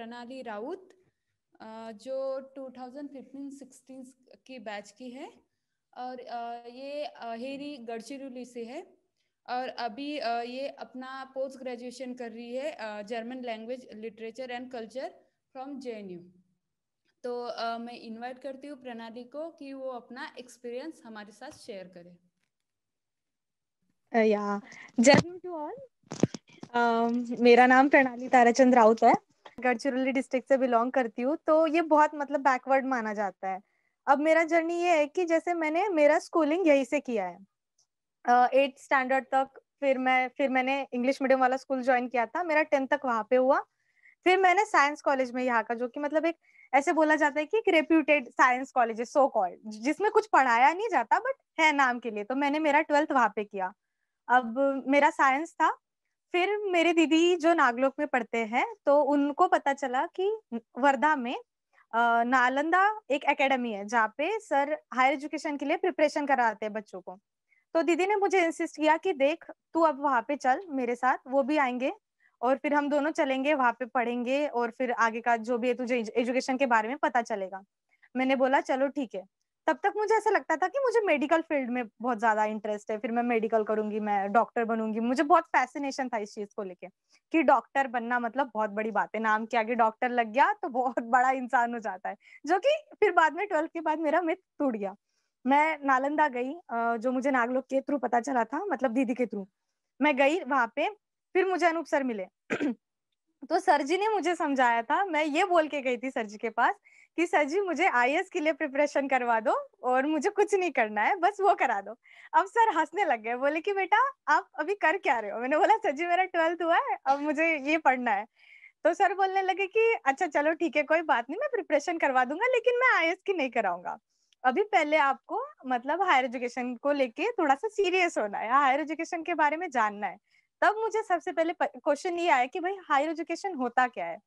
प्रणाली राउत, जो 2015-16 की बैच की है। और ये हेरी गढ़चिरौली से है। और अभी ये अपना पोस्ट ग्रेजुएशन कर रही है German language literature and culture from JNU। तो मैं इनवाइट करती हूँ प्रणाली को कि वो अपना एक्सपीरियंस हमारे साथ शेयर करे। या जय हिंद टू ऑल। मेरा नाम प्रणाली ताराचंद राउत है। गढ़चिरौली डिस्ट्रिक्ट से बिलोंग करती हूँ, तो ये बहुत मतलब बैकवर्ड माना जाता है। अब मेरा जर्नी ये है कि जैसे मैंने मेरा स्कूलिंग यहीं से किया है, 8th स्टैंडर्ड तक। फिर मैंने इंग्लिश मीडियम वाला स्कूल ज्वाइन किया था, मेरा 10th तक वहां पे हुआ। फिर मैंने साइंस कॉलेज में, यहाँ का जो कि मतलब एक ऐसे बोला जाता है कि एक रेप्यूटेड साइंस कॉलेज है, सो कॉल्ड, जिसमें कुछ पढ़ाया नहीं जाता बट है नाम के लिए, तो मैंने मेरा 12th वहां पे किया। अब मेरा साइंस था। फिर मेरे दीदी जो नागलोक में पढ़ते हैं, तो उनको पता चला कि वर्धा में नालंदा एक एकेडमी है जहाँ पे सर हायर एजुकेशन के लिए प्रिपरेशन कराते हैं बच्चों को। तो दीदी ने मुझे इंसिस्ट किया कि देख तू अब वहां पे चल मेरे साथ, वो भी आएंगे और फिर हम दोनों चलेंगे वहां पे, पढ़ेंगे और फिर आगे का जो भी है तुझे एजुकेशन के बारे में पता चलेगा। मैंने बोला चलो ठीक है। तब तक मुझे ऐसा लगता था कि मुझे मेडिकल फील्ड में बहुत ज्यादा इंटरेस्ट है, फिर मैं मेडिकल करूंगी, मैं डॉक्टर बनूंगी। मुझे बहुत फैसिनेशन था इस चीज को लेके कि डॉक्टर बनना मतलब बहुत बड़ी बात है, नाम के आगे डॉक्टर लग गया तो बहुत बड़ा इंसान हो जाता है, जो कि फिर बाद में 12th के बाद मेरा मिथ टूट गया। मैं नालंदा गई, जो मुझे नागलोक के थ्रू पता चला था, मतलब दीदी के थ्रू मैं गई वहां पे। फिर मुझे अनूप सर मिले तो सर जी ने मुझे समझाया था, मैं ये बोल के गई थी सर जी के पास कि सर जी मुझे IAS के लिए प्रिपरेशन करवा दो और मुझे कुछ नहीं करना है, बस वो करा दो। अब सर हंसने लग गए, बोले कि बेटा आप अभी कर क्या रहे हो। मैंने बोला सर जी मेरा 12th हुआ है, अब मुझे ये पढ़ना है। तो सर बोलने लगे कि अच्छा चलो ठीक है, कोई बात नहीं, मैं प्रिपरेशन करवा दूंगा, लेकिन मैं IAS की नहीं कराऊंगा। अभी पहले आपको मतलब हायर एजुकेशन को लेके थोड़ा सा सीरियस होना है, हायर एजुकेशन के बारे में जानना है। तब मुझे सबसे पहले क्वेश्चन ये आया कि भाई हायर एजुकेशन होता क्या है।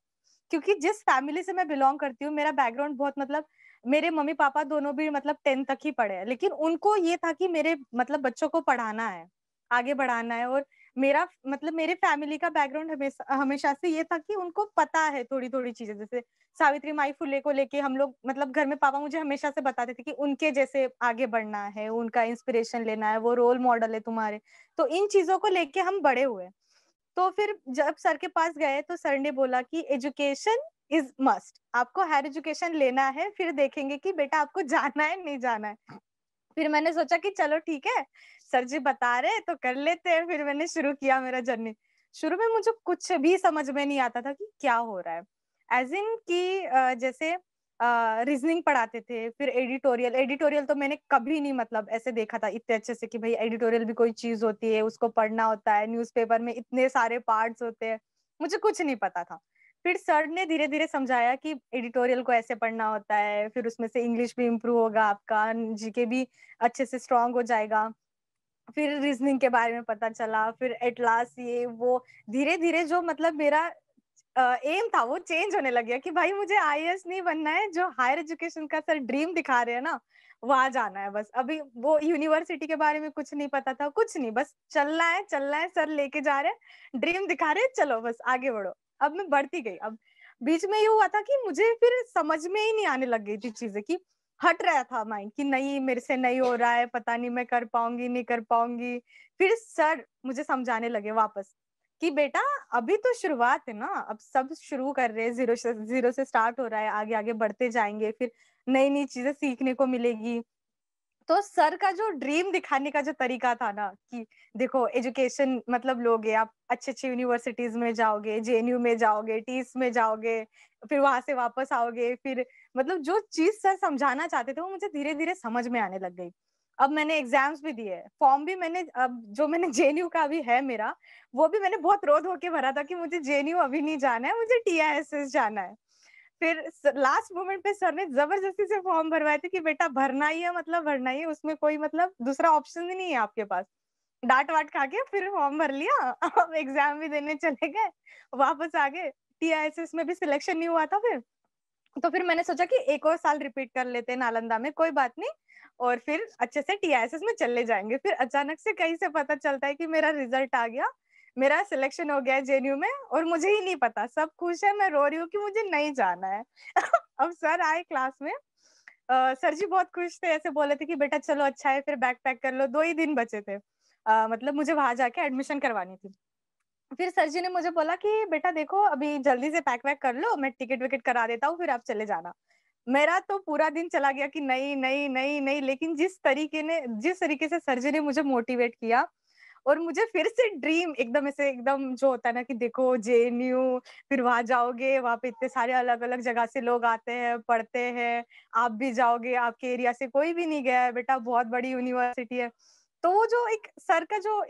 क्योंकि जिस फैमिली से मैं बिलोंग करती हूँ, मेरा बैकग्राउंड बहुत मतलब, मेरे मम्मी पापा दोनों भी मतलब 10th तक ही पढ़े हैं, लेकिन उनको ये था कि मेरे मतलब बच्चों को पढ़ाना है, आगे बढ़ाना है। और मेरा मतलब मेरे फैमिली का बैकग्राउंड हमेशा हमेशा से ये था कि उनको पता है थोड़ी थोड़ी चीजें, जैसे सावित्री माई फुले को लेके हम लोग मतलब घर में पापा मुझे हमेशा से बताते थे कि उनके जैसे आगे बढ़ना है, उनका इंस्पिरेशन लेना है, वो रोल मॉडल है तुम्हारे। तो इन चीजों को लेके हम बड़े हुए। तो फिर जब सर के पास गए तो सर ने बोला कि एजुकेशन इज मस्ट, आपको हायर एजुकेशन लेना है, फिर देखेंगे कि बेटा आपको जाना है नहीं जाना है। फिर मैंने सोचा कि चलो ठीक है, सर जी बता रहे तो कर लेते हैं। फिर मैंने शुरू किया मेरा जर्नी। शुरू में मुझे कुछ भी समझ में नहीं आता था कि क्या हो रहा है। एज इन की जैसे रीजनिंग पढ़ाते थे, फिर एडिटोरियल। एडिटोरियल तो मैंने कभी नहीं मतलब ऐसे देखा था इतने अच्छे से कि भाई एडिटोरियल भी कोई चीज होती है, उसको पढ़ना होता है, न्यूज़पेपर में इतने सारे पार्ट्स होते हैं, मुझे कुछ नहीं पता था। फिर सर ने धीरे धीरे समझाया कि एडिटोरियल को ऐसे पढ़ना होता है, फिर उसमें से इंग्लिश भी इम्प्रूव होगा आपका, जीके भी अच्छे से स्ट्रांग हो जाएगा। फिर रीजनिंग के बारे में पता चला, फिर एट लास्ट ये वो धीरे धीरे जो मतलब मेरा एम था वो चेंज होने लग गया कि भाई मुझे IAS नहीं बनना है, जो हायर एजुकेशन का सर ड्रीम दिखा रहे हैं ना वहां जाना है बस। अभी वो यूनिवर्सिटी के बारे में कुछ नहीं पता था, कुछ नहीं, बस चलना है, सर लेके जा रहे हैं, ड्रीम दिखा रहे हैं, चलो बस आगे बढ़ो। अब मैं बढ़ती गई। अब बीच में ये हुआ था कि मुझे फिर समझ में ही नहीं आने लग गई थी चीजें, कि हट रहा था माइंड कि नहीं मेरे से नहीं हो रहा है, पता नहीं मैं कर पाऊंगी नहीं कर पाऊंगी। फिर सर मुझे समझाने लगे वापस कि बेटा अभी तो शुरुआत है ना, अब सब शुरू कर रहे हैं, जीरो से स्टार्ट हो रहा है, आगे आगे बढ़ते जाएंगे, फिर नई नई चीजें सीखने को मिलेगी। तो सर का जो ड्रीम दिखाने का जो तरीका था ना कि देखो एजुकेशन मतलब लोगे आप, अच्छे अच्छे यूनिवर्सिटीज में जाओगे, JNU में जाओगे, टीस में जाओगे, फिर वहां से वापस आओगे, फिर मतलब जो चीज सर समझाना चाहते थे वो मुझे धीरे धीरे समझ में आने लग गई। अब मैंने एग्जाम्स भी दिए, फॉर्म भी मैंने, अब जो मैंने JNU का भी है मेरा, वो भी मैंने बहुत रो धो के भरा था कि मुझे JNU अभी नहीं जाना है, मुझे TISS जाना है। फिर लास्ट मोमेंट पे सर ने जबरदस्ती से फॉर्म भरवाए थे कि बेटा भरना ही है, मतलब भरना ही है, उसमें कोई मतलब दूसरा ऑप्शन ही नहीं है आपके पास। डांट वाट खा के फिर फॉर्म भर लिया अब एग्जाम भी देने चले गए, वापस आ गए। TISS में भी सिलेक्शन नहीं हुआ था फिर। तो फिर मैंने सोचा कि एक और साल रिपीट कर लेते हैं नालंदा में, कोई बात नहीं, और फिर अच्छे से TISS में चले जाएंगे। फिर अचानक से कहीं से पता चलता है कि मेरा रिजल्ट आ गया, मेरा सिलेक्शन हो गया है जेएनयू में और मुझे ही नहीं पता, सब खुश है, मैं रो रही हूँ कि मुझे नहीं जाना है। अब सर आए क्लास में, सर जी बहुत खुश थे, ऐसे बोले थे कि बेटा चलो अच्छा है, फिर बैग पैक कर लो, 2 ही दिन बचे थे। मतलब मुझे वहाँ जाके एडमिशन करवानी थी। फिर सर जी ने मुझे बोला कि बेटा देखो अभी जल्दी से पैक वैक कर लो, मैं टिकट विकेट करा देता हूँ, फिर आप चले जाना। मेरा तो पूरा दिन चला गया कि नहीं, नहीं, नहीं, नहीं, लेकिन जिस तरीके से सर जी ने मुझे मोटिवेट किया और मुझे फिर से ड्रीम एकदम ऐसे एकदम जो होता है ना कि देखो जेएनयू, फिर वहाँ जाओगे, वहाँ पे इतने सारे अलग-अलग जगह से लोग आते हैं, पढ़ते हैं, आप भी जाओगे, आपके एरिया से कोई भी नहीं गया है बेटा, बहुत बड़ी यूनिवर्सिटी है। तो वो जो एक सर का जो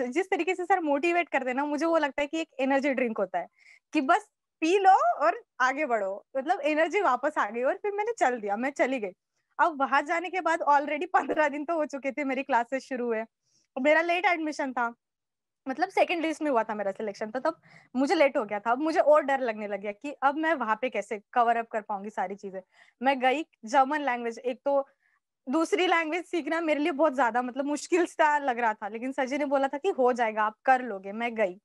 जिस तरीके से सर मोटिवेट करते हैं ना, मुझे वो लगता है कि एक एनर्जी ड्रिंक होता है, कि बस पी लो और आगे बढ़ो। मतलब एनर्जी वापस आ गई और फिर मैंने चल दिया, मैं चली गई। अब वहाँ जाने के बाद ऑलरेडी 15 दिन तो हो चुके थे, मेरी क्लासेस शुरू हुए। मेरा लेट एडमिशन था, मतलब सेकंड लिस्ट में हुआ था मेरा सिलेक्शन, तो तब मुझे लेट हो गया था। अब मुझे और डर लगने लग गया कि अब मैं वहाँ पे कैसे कवर अप कर पाऊँगी सारी चीज़ें। मैं गई, जर्मन लैंग्वेज, एक तो दूसरी लैंग्वेज सीखना मेरे लिए बहुत ज़्यादा मतलब मुश्किल सा लग रहा था, लेकिन सर जी ने बोला था कि हो जाएगा, आप कर लोगे। मैं गई,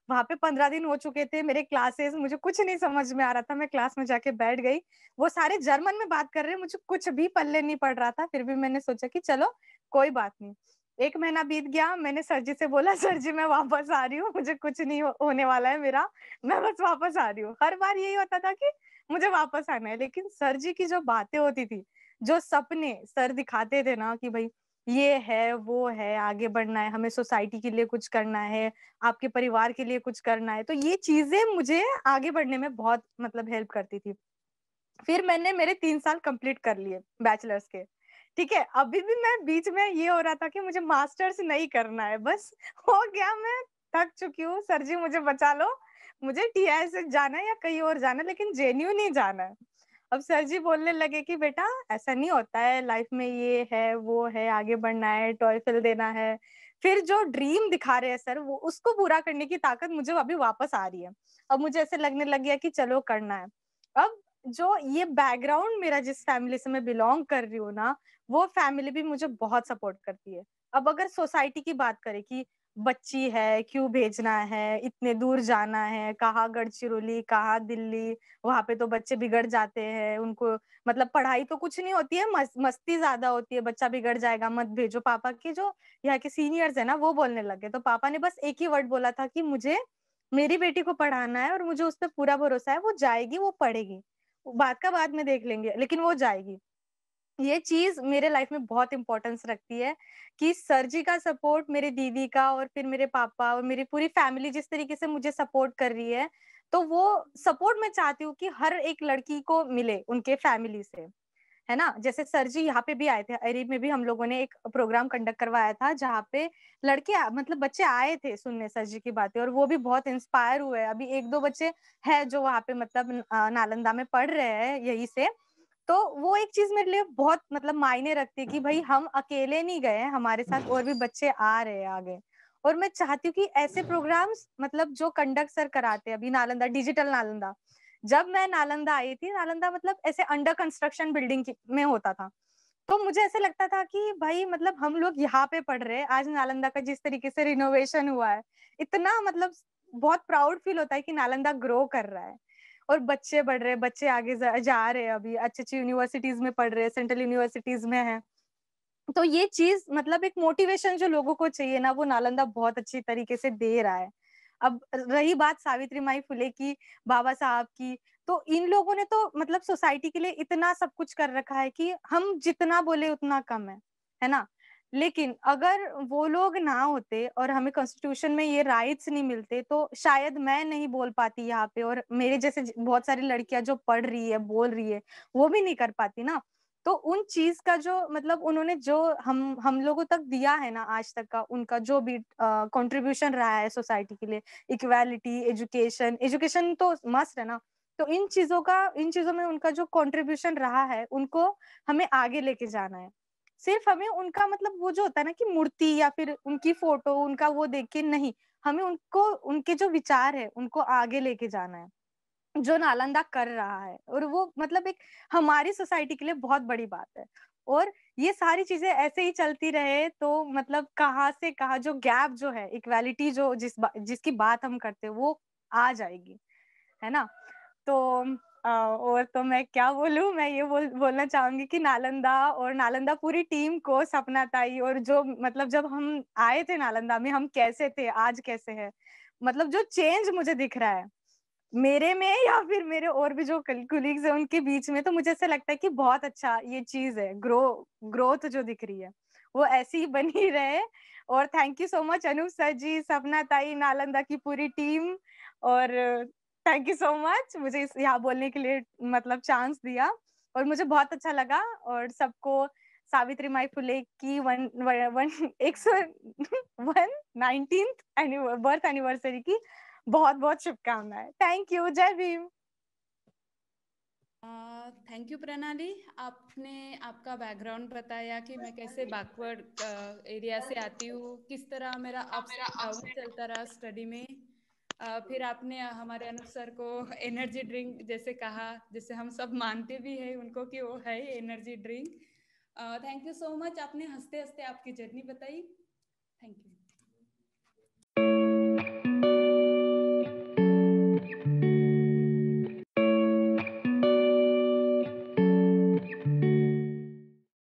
वहाँ पे 15 दिन हो चुके थे, मेरे क्लासेस मुझे कुछ नहीं समझ में आ रहा था, मैं क्लास में जाके बैठ गई। वो सारे जर्मन में बात कर रहे हैं, मुझे कुछ भी पल्ले नहीं पड़ रहा था, फिर भी मैंने सोचा कि चलो कोई बात नहीं। 1 महीना बीत गया, मैंने सर जी से बोला, "सर जी मैं वापस आ रही हूँ, मुझे कुछ नहीं होने वाला है मेरा, मैं बस वापस आ रही हूँ।" हर बार यही होता था कि मुझे वापस आना है, लेकिन सर जी की जो बातें होती थी, जो सपने सर दिखाते थे ना कि भई ये है, वो है, आगे बढ़ना है, हमें सोसाइटी के लिए कुछ करना है, आपके परिवार के लिए कुछ करना है, तो ये चीज़ें मुझे आगे बढ़ने में बहुत मतलब हेल्प करती थी। फिर मैंने मेरे 3 साल कंप्लीट कर लिए बैचलर्स के, ठीक है? अभी भी मैं बीच में ये हो रहा था कि मुझे मास्टर्स नहीं करना है, बस हो गया, मैं थक चुकी हूँ, सर जी मुझे बचा लो, मुझे टीआई से जाना है या कहीं और जाना है, लेकिन जेएनयू नहीं जाना है। अब सर जी बोलने लगे कि बेटा ऐसा नहीं होता है, लाइफ में ये है, वो है, आगे बढ़ना है, टॉयफल देना है। फिर जो ड्रीम दिखा रहे हैं सर, वो उसको पूरा करने की ताकत मुझे अभी वापस आ रही है। अब मुझे ऐसे लगने लग गया कि चलो करना है। अब जो ये बैकग्राउंड मेरा जिस फैमिली से मैं बिलॉन्ग कर रही हूँ ना, वो फैमिली भी मुझे बहुत सपोर्ट करती है। अब अगर सोसाइटी की बात करें कि बच्ची है, क्यों भेजना है, इतने दूर जाना है, कहाँ गढ़चिरौली, कहाँ दिल्ली, वहाँ पे तो बच्चे बिगड़ जाते हैं, उनको मतलब पढ़ाई तो कुछ नहीं होती है, मस्ती ज़्यादा होती है, बच्चा बिगड़ जाएगा, मत भेजो। पापा के जो यहाँ के सीनियर्स हैं ना, वो बोलने लग गए। तो पापा ने बस एक ही वर्ड बोला था कि मुझे मेरी बेटी को पढ़ाना है और मुझे उस पे पूरा भरोसा है, वो जाएगी, वो पढ़ेगी। बात का बाद में देख लेंगे, लेकिन वो जाएगी। ये चीज़ मेरे लाइफ में बहुत इम्पोर्टेंस रखती है कि सर जी का सपोर्ट, मेरी दीदी का और फिर मेरे पापा और मेरी पूरी फैमिली जिस तरीके से मुझे सपोर्ट कर रही है, तो वो सपोर्ट मैं चाहती हूँ कि हर एक लड़की को मिले उनके फैमिली से। है ना? जैसे सर जी यहाँ पे भी आए थे, अरीब में भी हम लोगों ने एक प्रोग्राम कंडक्ट करवाया था, जहाँ पे लड़के मतलब बच्चे आए थे सुनने सर जी की बातें और वो भी बहुत इंस्पायर हुए। अभी 1-2 बच्चे हैं जो वहाँ पे मतलब नालंदा में पढ़ रहे हैं यहीं से। तो वो एक चीज़ मेरे लिए बहुत मतलब मायने रखती है कि भई हम अकेले नहीं गए हैं, हमारे साथ और भी बच्चे आ रहे हैं आगे। और मैं चाहती हूँ कि ऐसे प्रोग्राम्स मतलब जो कंडक्ट सर कराते हैं अभी नालंदा, डिजिटल नालंदा, जब मैं नालंदा आई थी, नालंदा मतलब ऐसे अंडर कंस्ट्रक्शन बिल्डिंग की में होता था। तो मुझे ऐसे लगता था कि भाई मतलब हम लोग यहाँ पे पढ़ रहे हैं, आज नालंदा का जिस तरीके से रिनोवेशन हुआ है, इतना मतलब बहुत प्राउड फील होता है कि नालंदा ग्रो कर रहा है। और बच्चे बढ़ रहे हैं, बच्चे आगे जा रहे हैं अभी, अच्छी-अच्छी यूनिवर्सिटीज़ में पढ़ रहे हैं, सेंट्रल यूनिवर्सिटीज़ में हैं। तो ये चीज़ मतलब एक मोटिवेशन जो लोगों को चाहिए ना, वो नालंदा बहुत अच्छी तरीके से दे रहा है। अब रही बात सावित्रीमाई फुले की, बाबा साहब की, तो इन लोगों ने तो मतलब सोसाइटी के लिए इतना सब कुछ कर रखा है कि हम जितना बोले उतना कम है ना? लेकिन अगर वो लोग ना होते और हमें कॉन्स्टिट्यूशन में ये राइट्स नहीं मिलते, तो शायद मैं नहीं बोल पाती यहाँ पे और मेरे जैसे बहुत सारी लड़कियाँ जो पढ़ रही है, बोल रही है, वो भी नहीं कर पाती ना। तो उन चीज़ का जो मतलब उन्होंने जो हम लोगों तक दिया है ना आज तक का उनका जो भी कंट्रीब्यूशन रहा है सोसाइटी के लिए, इक्वालिटी, एजुकेशन तो मस्ट है ना। तो इन चीज़ों में उनका जो कंट्रीब्यूशन रहा है, उनको हमें आगे लेके जाना है। सिर्फ हमें उनका मतलब वो जो होता है ना कि मूर्ति या फिर उनकी फ़ोटो, उनका वो देख के नहीं, हमें उनको उनके जो विचार है, उनको आगे लेके जाना है। जो नालंदा कर रहा है और वो मतलब एक हमारी सोसाइटी के लिए बहुत बड़ी बात है। और ये सारी चीजें ऐसे ही चलती रहे तो मतलब कहाँ से कहाँ जो गैप जो है, इक्वालिटी जो जिसकी बात हम करते हैं वो आ जाएगी, है ना। तो और तो मैं क्या बोलूं, मैं ये बोलना चाहूंगी कि नालंदा और नालंदा पूरी टीम को, सपना ताई और जो मतलब जब हम आए थे नालंदा में हम कैसे थे, आज कैसे है, मतलब जो चेंज मुझे दिख रहा है मेरे में या फिर मेरे और भी जो कुलीग्स है उनके बीच में, तो मुझे ऐसा लगता है कि बहुत अच्छा ये चीज है, ग्रोथ जो दिख रही है वो ऐसी ही बनी रहे। और thank you so much Anup sir ji, Sapna tai, Nalanda की पूरी टीम, और थैंक यू सो मच मुझे इस यहाँ बोलने के लिए मतलब चांस दिया, और मुझे बहुत अच्छा लगा। और सबको सावित्री माई फुले की one one 119th birth anniversary की बहुत बहुत शुभकामनाएं। थैंक यू, जय भीम। थैंक यू प्रणाली, आपने आपका बैकग्राउंड बताया कि मैं कैसे बैकवर्ड एरिया से आती हूँ, किस तरह मेरा अप्स एंड डाउन चलता रहा स्टडी में। फिर आपने हमारे अनुप सर को एनर्जी ड्रिंक जैसे कहा, जैसे हम सब मानते भी हैं उनको कि वो है energy drink. Thank you so much, आपने हंसते हंसते आपकी जर्नी बताई। Thank you.